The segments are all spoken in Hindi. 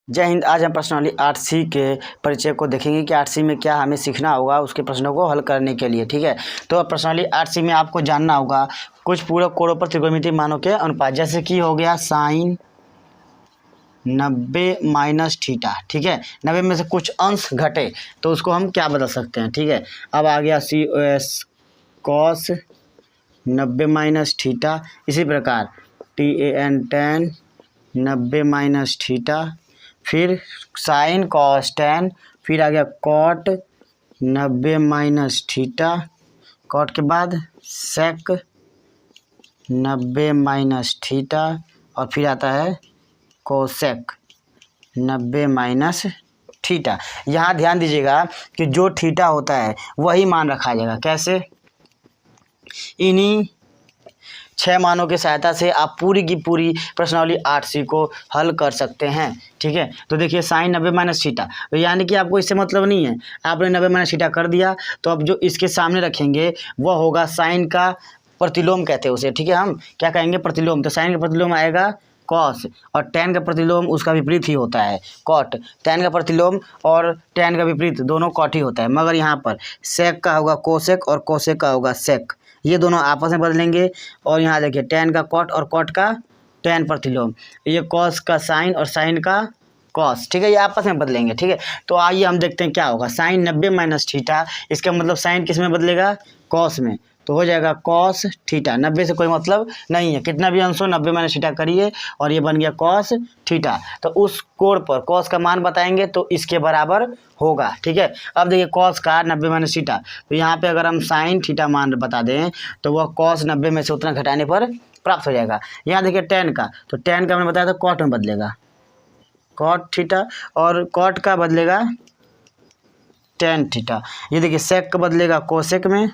जय हिंद। आज हम प्रश्नावली 8C के परिचय को देखेंगे कि 8C में क्या हमें सीखना होगा उसके प्रश्नों को हल करने के लिए। ठीक है, तो प्रश्नावली 8C में आपको जानना होगा कुछ पूरक कोणों पर त्रिकोणमितीय मानों के अनुपात, जैसे कि हो गया साइन 90 माइनस थीटा। ठीक है, 90 में से कुछ अंश घटे तो उसको हम क्या बदल सकते हैं। ठीक है, अब आ गया COS कॉस 90 माइनस थीटा। इसी प्रकार TAN tan 90 माइनस थीटा, फिर साइन कॉस टैन, फिर आ गया कॉट 90 माइनस थीटा, कॉट के बाद सेक 90 माइनस थीटा, और फिर आता है कोसेक 90 माइनस थीटा। यहाँ ध्यान दीजिएगा कि जो थीटा होता है वही मान रखा जाएगा। कैसे? इन्हीं 6 मानों की सहायता से आप पूरी की पूरी प्रश्नावली 8C को हल कर सकते हैं। ठीक है, तो देखिए साइन 90 माइनस थीटा, तो यानी कि आपको इससे मतलब नहीं है, आपने 90 माइनस थीटा कर दिया तो अब जो इसके सामने रखेंगे वह होगा साइन का प्रतिलोम कहते हैं उसे। ठीक है, हम क्या कहेंगे? प्रतिलोम। तो साइन का प्रतिलोम आएगा कॉस, और टैन का प्रतिलोम उसका विपरीत ही होता है कॉट। टैन का प्रतिलोम और टैन का विपरीत दोनों कॉट ही होता है, मगर यहाँ पर सेक का होगा कोसेक और कोसेक का होगा सेक, ये दोनों आपस में बदलेंगे। और यहाँ देखिए टैन का कॉट और कॉट का टैन प्रतिलोम, ये कॉस का साइन और साइन का कॉस। ठीक है, ये आपस में बदलेंगे। ठीक है, तो आइए हम देखते हैं क्या होगा। साइन 90 माइनस थीटा, इसका मतलब साइन किस में बदलेगा? कॉस में, तो हो जाएगा कॉस थीटा। 90 से कोई मतलब नहीं है, कितना भी अंश हो 90 माइनस थीटा करिए और ये बन गया कॉस थीटा। तो उस कोण पर कॉस का मान बताएंगे तो इसके बराबर होगा। ठीक है, अब देखिए कॉस का 90 माइनस थीटा, तो यहाँ पे अगर हम साइन थीटा मान बता दें तो वह कॉस 90 में से उतना घटाने पर प्राप्त हो जाएगा। यहाँ देखिए टैन का, तो टैन का मैंने बताया था कॉट में बदलेगा कॉट थीटा, और कॉट का बदलेगा टैन थीटा। ये देखिए सेक का बदलेगा कोसेक में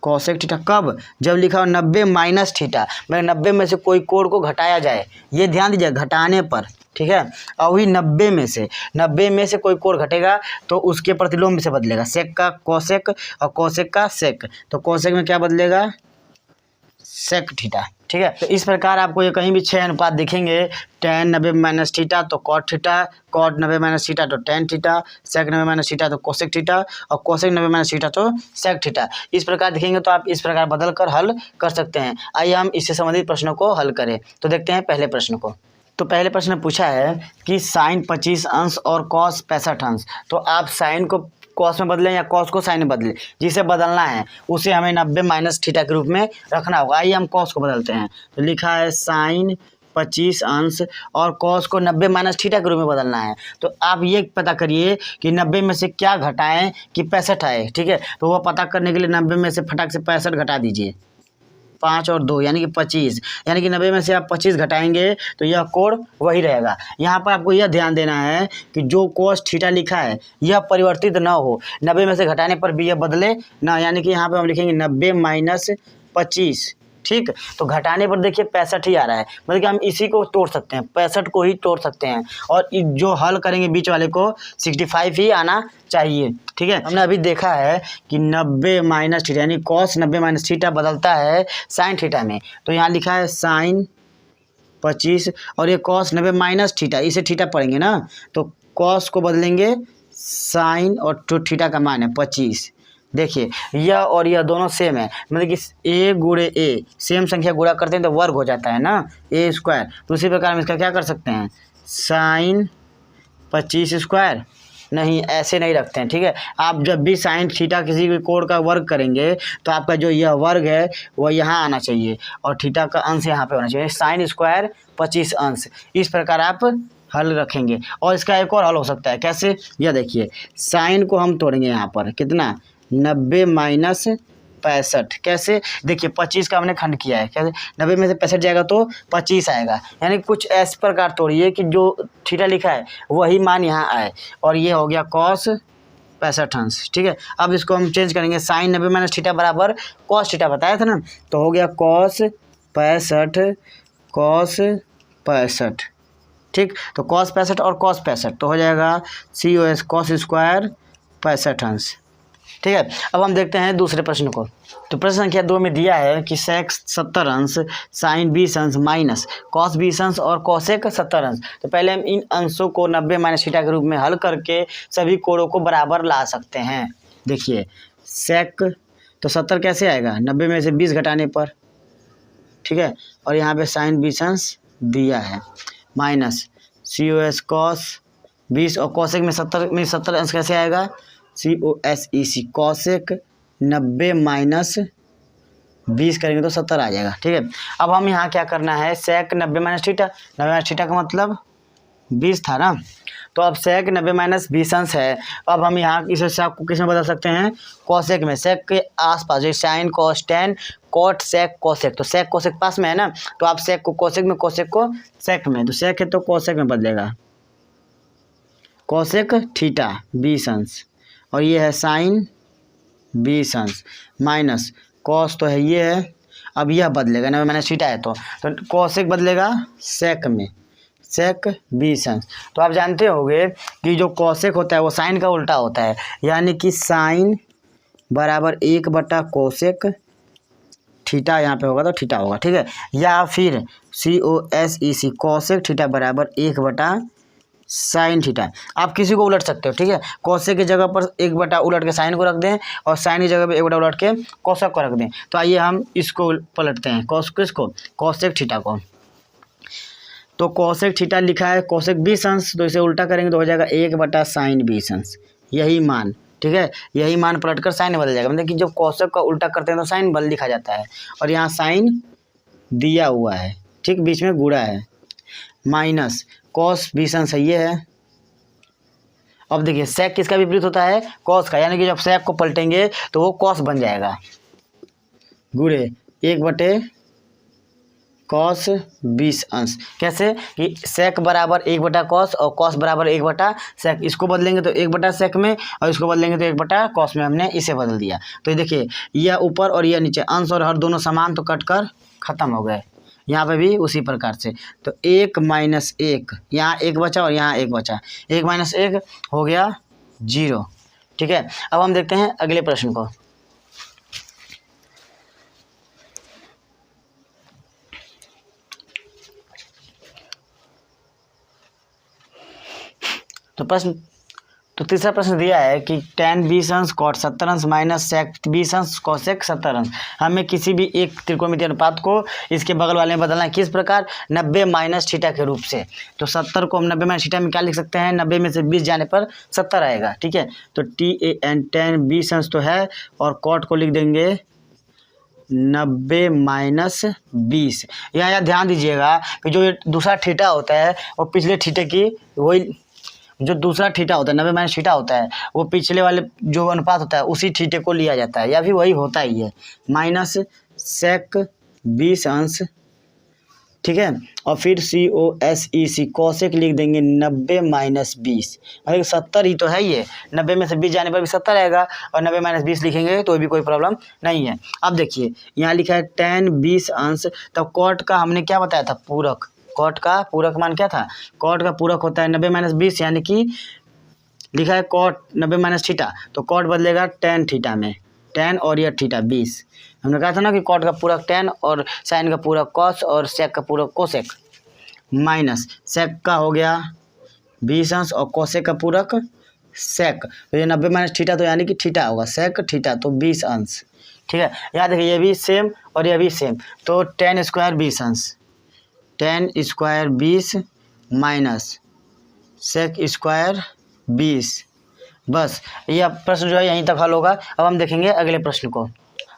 कोसेक थीटा। कब? जब लिखा हो 90 माइनस थीटा, मतलब 90 में से कोई कोण को घटाया जाए, ये ध्यान दीजिए घटाने पर। ठीक है, और वही 90 में से कोई कोण घटेगा तो उसके प्रतिलोम में से बदलेगा, सेक का कोसेक और कोसेक का सेक। तो कोसेक में क्या बदलेगा? Sec theta. ठीक है, तो इस प्रकार आपको ये कहीं भी 6 अनुपात दिखेंगे, टैन 90 माइनस थीटा तो cot theta, cot 90 minus theta तो tan theta, sec 90 minus theta तो कोसेक थीटा, और कोसेक 90 माइनस थीटा तो सेक थीटा। इस प्रकार दिखेंगे तो आप इस प्रकार बदल कर हल कर सकते हैं। आइए हम इससे संबंधित प्रश्नों को हल करें। तो देखते हैं पहले प्रश्न को। तो पहले प्रश्न में पूछा है कि साइन 25 अंश और कॉस 65 अंश, तो आप साइन को कॉस में बदलें या कॉस को साइन में बदलें, जिसे बदलना है उसे हमें 90 माइनस थीटा के रूप में रखना होगा। आइए हम कॉस को बदलते हैं, तो लिखा है साइन 25 अंश और कॉस को 90 माइनस थीटा के रूप में बदलना है। तो आप ये पता करिए कि 90 में से क्या घटाएं कि 65 आए। ठीक है, तो वह पता करने के लिए 90 में से फटाक से 65 घटा दीजिए, 5 और 2 यानी कि 25, यानी कि 90 में से आप 25 घटाएंगे तो यह कोण वही रहेगा। यहाँ पर आपको यह ध्यान देना है कि जो कोस थीटा लिखा है यह परिवर्तित न हो, 90 में से घटाने पर भी यह बदले ना, यानी कि यहाँ पर हम लिखेंगे 90 माइनस 25। ठीक, तो घटाने पर देखिए 65 ही आ रहा है, मतलब कि हम इसी को तोड़ सकते हैं, 65 को ही तोड़ सकते हैं, और जो हल करेंगे बीच वाले को 65 ही आना चाहिए। ठीक है, हमने अभी देखा है कि 90 माइनस थीटा यानी कॉस 90 माइनस थीटा बदलता है साइन थीटा में, तो यहाँ लिखा है साइन 25 और ये कॉस 90 माइनस थीटा, इसे थीटा पढ़ेंगे ना, तो कॉस को बदलेंगे साइन और थीटा का मान है 25। देखिए यह और यह दोनों सेम है, मतलब कि ए गुणे ए, सेम संख्या गुणा करते हैं तो वर्ग हो जाता है ना, ए स्क्वायर। तो उसी प्रकार हम इसका क्या कर सकते हैं, साइन 25 स्क्वायर, नहीं ऐसे नहीं रखते हैं। ठीक है, आप जब भी साइन थीटा किसी भी कोण का वर्ग करेंगे तो आपका जो यह वर्ग है वह यहाँ आना चाहिए और थीटा का अंश यहाँ पे होना चाहिए, साइन स्क्वायर 25 अंश। इस प्रकार आप हल रखेंगे। और इसका एक और हल हो सकता है, कैसे? यह देखिए साइन को हम तोड़ेंगे यहाँ पर, कितना? 90 माइनस 65। कैसे? देखिए 25 का हमने खंड किया है, कैसे? 90 में से 65 जाएगा तो 25 आएगा, यानी कुछ इस प्रकार तोड़िए कि जो थीटा लिखा है वही मान यहाँ आए, और ये हो गया कॉस 65 अंश। ठीक है, अब इसको हम चेंज करेंगे, साइन 90 माइनस थीटा बराबर कॉस थीटा बताया था ना, तो हो गया कॉस 65 कॉस 65। ठीक, तो कॉस 65 और कॉस 65, तो हो जाएगा COS कॉस स्क्वायर 65 अंश। ठीक है। अब हम देखते हैं दूसरे प्रश्न को। तो प्रश्न संख्या 2 में दिया है कि सेक 70 अंश, साइन 20 अंश माइनस कॉस 20 अंश और कोसेक 70 अंश। तो पहले हम इन अंशों को 90 माइनस थीटा के रूप में हल करके सभी कोणों को बराबर ला सकते हैं। देखिए सेक तो 70 कैसे आएगा, 90 में से 20 घटाने पर, ठीक है। और यहाँ पे साइन 20 अंश दिया है माइनस COS कॉस 20 और कोसेक में 70 अंश कैसे आएगा, COSEC कोसेक 90 माइनस 20 करेंगे तो 70 आ जाएगा, ठीक है। अब हम यहाँ क्या करना है, सेक 90 माइनस थीटा, 90 माइनस थीटा का मतलब 20 था ना, तो अब सेक 90 माइनस 20 अंश है। अब हम यहाँ इस हिसाब को किस में बदल सकते हैं, कोसेक में, सेक के आसपास जो sine cos tan cot sec cosec, तो सेक कोसेक पास में है ना, तो आप सेक को कोसेक में, कोसेक को सेक में, तो सेक है तो कोसेक में बदलेगा, कोसेक थीटा 20 अंश और ये है साइन 20 अंश माइनस कॉस तो है ये है, अब यह बदलेगा ना, मैंने थीटा है तो कोसेक बदलेगा सेक में, सेक 20 अंश। तो आप जानते होंगे कि जो कोसेक होता है वो साइन का उल्टा होता है, यानी कि साइन बराबर 1 बटा कोसेक थीटा, यहाँ पे होगा तो थीटा होगा, ठीक है। या फिर COSEC कोसेक थीटा बराबर 1 बटा साइन थीटा, आप किसी को उलट सकते हो, ठीक है। कोसेक की जगह पर 1 बटा उलट के साइन को रख दें और साइन की जगह पे 1 बटा उलट के कोसेक को रख दें। तो आइए हम इसको पलटते हैं, किसको, कोसेक थीटा को। तो कोसेक थीटा लिखा है कोसेक 20 अंश, तो इसे उल्टा करेंगे तो हो जाएगा 1 बटा साइन 20 अंश, यही मान, ठीक है। यही मान पलट कर साइन बदल जाएगा, मतलब कि जब कोसेक का उल्टा करते हैं तो साइन बदल लिखा जाता है, और यहाँ साइन दिया हुआ है, ठीक, बीच में गुणा है, माइनस कॉस 20 अंश ये है। अब देखिए सेक किसका विपरीत होता है, कॉस का, यानी कि जब सेक को पलटेंगे तो वो कॉस बन जाएगा, गुणे 1 बटे कॉस 20 अंश। कैसे कि सेक बराबर 1 बटा कॉस और कॉस बराबर 1 बटा सेक, इसको बदलेंगे तो 1 बटा सेक में और इसको बदलेंगे तो 1 बटा कॉस में, हमने इसे बदल दिया। तो ये देखिए यह ऊपर और यह नीचे, अंश और हर दोनों समान तो कट कर खत्म हो गए, यहाँ पे भी उसी प्रकार से। तो 1 माइनस 1, यहाँ 1 बचा और यहाँ 1 बचा, 1 माइनस 1 हो गया 0, ठीक है। अब हम देखते हैं अगले प्रश्न को। तो तीसरा प्रश्न दिया है कि tan 20 अंश कॉट 70 अंश माइनस सेक 20 अंश कोसेक 70 अंश। हमें किसी भी एक त्रिकोणमितीय अनुपात को इसके बगल वाले में बदलना है, किस प्रकार, 90 माइनस थीटा के रूप से। तो 70 को हम 90 माइनस थीटा में क्या लिख सकते हैं, 90 में से 20 जाने पर 70 आएगा, ठीक है। तो tan 20 अंश तो है और कॉट को लिख देंगे 90 माइनस 20। यहाँ ध्यान दीजिएगा कि जो दूसरा थीटा होता है वो पिछले थीटे की, वही जो दूसरा थीटा होता है 90 माइनस थीटा होता है वो पिछले वाले जो अनुपात होता है उसी थीटे को लिया जाता है, या फिर वही होता ही है, माइनस सेक 20 अंश, ठीक है। और फिर COSEC कोसेक लिख देंगे 90 माइनस 20, मतलब 70 ही तो है ये, 90 में से 20 जाने पर भी 70 आएगा और 90 माइनस 20 लिखेंगे तो भी कोई प्रॉब्लम नहीं है। अब देखिए यहाँ लिखा है tan 20 अंश, तब कॉट का हमने क्या बताया था, पूरक, कॉट का पूरक मान क्या था, कॉट का पूरक होता है 90 माइनस 20, यानी कि लिखा है कॉट 90 माइनस थीटा, तो कॉट बदलेगा tan थीटा में, tan और यह थीटा 20। हमने कहा था ना कि कॉट का पूरक tan और साइन का पूरक कॉस और सेक का पूरक कोसेक, माइनस सेक का हो गया 20 अंश और कोसेक का पूरक सेक, तो ये 90 माइनस थीटा तो यानी कि थीटा होगा, सेक थीटा तो 20 अंश, ठीक है। याद रखिए ये भी सेम और ये भी सेम, तो tan स्क्वायर 20 अंश, tan square 20 minus sec square 20, बस यह प्रश्न जो है यहीं तक हल होगा। अब हम देखेंगे अगले प्रश्न को।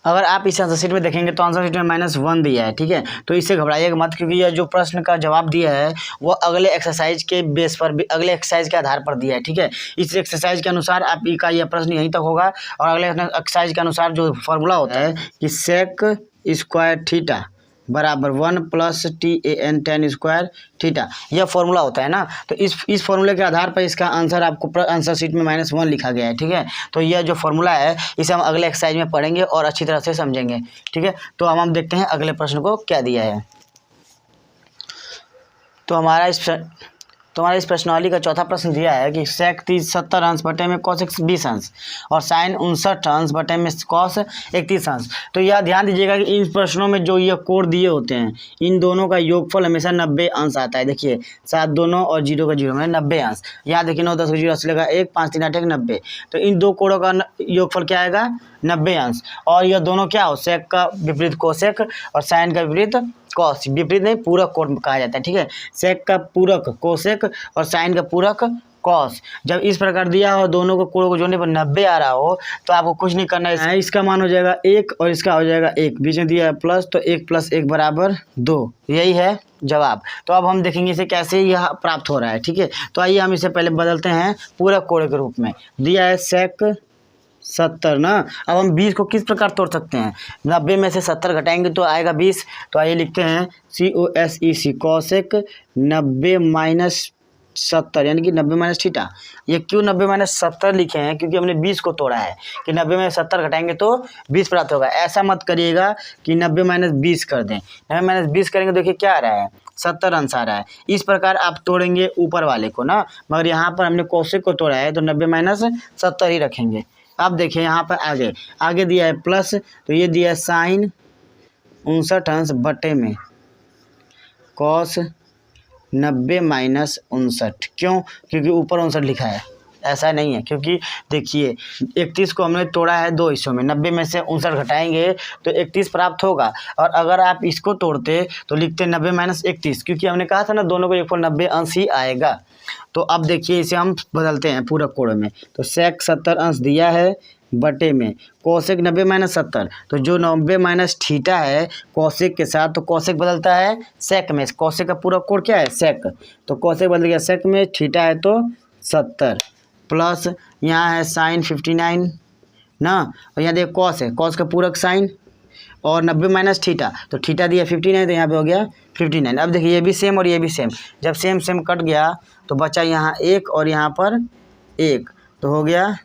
अगर आप इस आंसर शीट में देखेंगे तो आंसर शीट में -1 दिया है, ठीक है। तो इससे घबराइएगा मत, क्योंकि यह जो प्रश्न का जवाब दिया है वो अगले एक्सरसाइज के बेस पर, अगले एक्सरसाइज के आधार पर दिया है, ठीक है। इस एक्सरसाइज के अनुसार आपका यह प्रश्न यहीं तक होगा, और अगले एक्सरसाइज के अनुसार जो फॉर्मूला होता है कि सेक स्क्वायर थीटा बराबर 1 plus tan tan square theta, यह फॉर्मूला होता है ना। तो इस फॉर्मूले के आधार पर इसका आंसर आपको आंसर शीट में -1 लिखा गया है, ठीक है। तो यह जो फॉर्मूला है इसे हम अगले एक्सरसाइज में पढ़ेंगे और अच्छी तरह से समझेंगे, ठीक है। तो हम देखते हैं अगले प्रश्न को क्या दिया है। तो हमारा तो हमारे इस प्रश्नावली का चौथा प्रश्न दिया है कि sec 70 अंश बटे में cos 20 अंश और sin 59 अंश बटे में cos 31 अंश। तो यह ध्यान दीजिएगा कि इन प्रश्नों में जो ये कोण दिए होते हैं इन दोनों का योगफल हमेशा 90 अंश आता है। देखिए 7 दोनों और 0 का 0 में 90 अंश। यहाँ देखिए 9 10 0 80 लगा 1 5 3 8 1 90। तो इन दो कोणों का योगफल क्या आएगा 90 अंश। और यह दोनों क्या हो sec का विपरीत कोसेक और sin का विपरीत कॉस, विपरीत नहीं पूरक कोण कहा जाता है। ठीक है, सेक का पूरक कोसेक और साइन का पूरक कॉस। जब इस प्रकार दिया हो दोनों को कोणों को जोड़ने पर 90 आ रहा हो तो आपको कुछ नहीं करना है। इसका मान हो जाएगा 1 और इसका हो जाएगा 1, बीच में दिया है प्लस, तो 1 + 1 = 2। यही है जवाब। तो अब हम देखेंगे इसे कैसे यह प्राप्त हो रहा है। ठीक है, तो आइए हम इसे पहले बदलते हैं पूरक कोण के रूप में। दिया है sec 70 ना। अब हम 20 को किस प्रकार तोड़ सकते हैं? 90 में से 70 घटाएंगे तो आएगा 20। तो आइए लिखते हैं COSEC cosec 90 - 70 यानी कि 90 - थीटा। ये क्यों 90 - 70 लिखे हैं? क्योंकि हमने 20 को तोड़ा है कि 90 में 70 घटाएंगे तो 20 प्राप्त होगा। ऐसा मत करिएगा कि 90 - 20 कर दें। 90 - 20 करेंगे देखिए क्या आ रहा है 70 अंश आ रहा है। इस प्रकार आप तोड़ेंगे ऊपर वाले को ना, मगर यहाँ पर हमने कोसेक को तोड़ा है तो 90 - 70 ही रखेंगे। अब देखिए यहाँ पर आगे दिया है प्लस, तो ये दिया है sin 59 अंश बटे में cos 90 - 59। क्यों? क्योंकि ऊपर 59 लिखा है। ऐसा नहीं है, क्योंकि देखिए 31 को हमने तोड़ा है 2 हिस्सों में। 90 में से 59 घटाएंगे तो 31 प्राप्त होगा। और अगर आप इसको तोड़ते तो लिखते 90 - 31, क्योंकि हमने कहा था ना दोनों को योगफल 90 अंश ही आएगा। तो अब देखिए इसे हम बदलते हैं पूरक कोण में। तो sec 70 अंश दिया है बटे में कोसेक 90 - 70। तो जो 90 - थीटा है कोसेक के साथ, तो कोसेक बदलता है सेक में। कोसेक का पूरक कोण क्या है सेक, तो कोसेक बदल गया सेक में। थीटा है तो 70 प्लस यहाँ है sin 59 ना, और यहाँ देखिए कॉस है, कॉस का पूरक साइन और 90 - थीटा, तो थीटा दिया 59 तो यहाँ पे हो गया 59। अब देखिए ये भी सेम और ये भी सेम, जब सेम सेम कट गया तो बचा यहाँ 1 और यहाँ पर 1, तो हो गया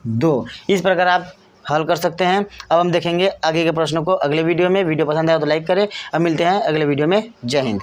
2। इस प्रकार आप हल कर सकते हैं। अब हम देखेंगे आगे के प्रश्नों को अगले वीडियो में। वीडियो पसंद आया तो लाइक करें। अब मिलते हैं अगले वीडियो में। जय हिंद।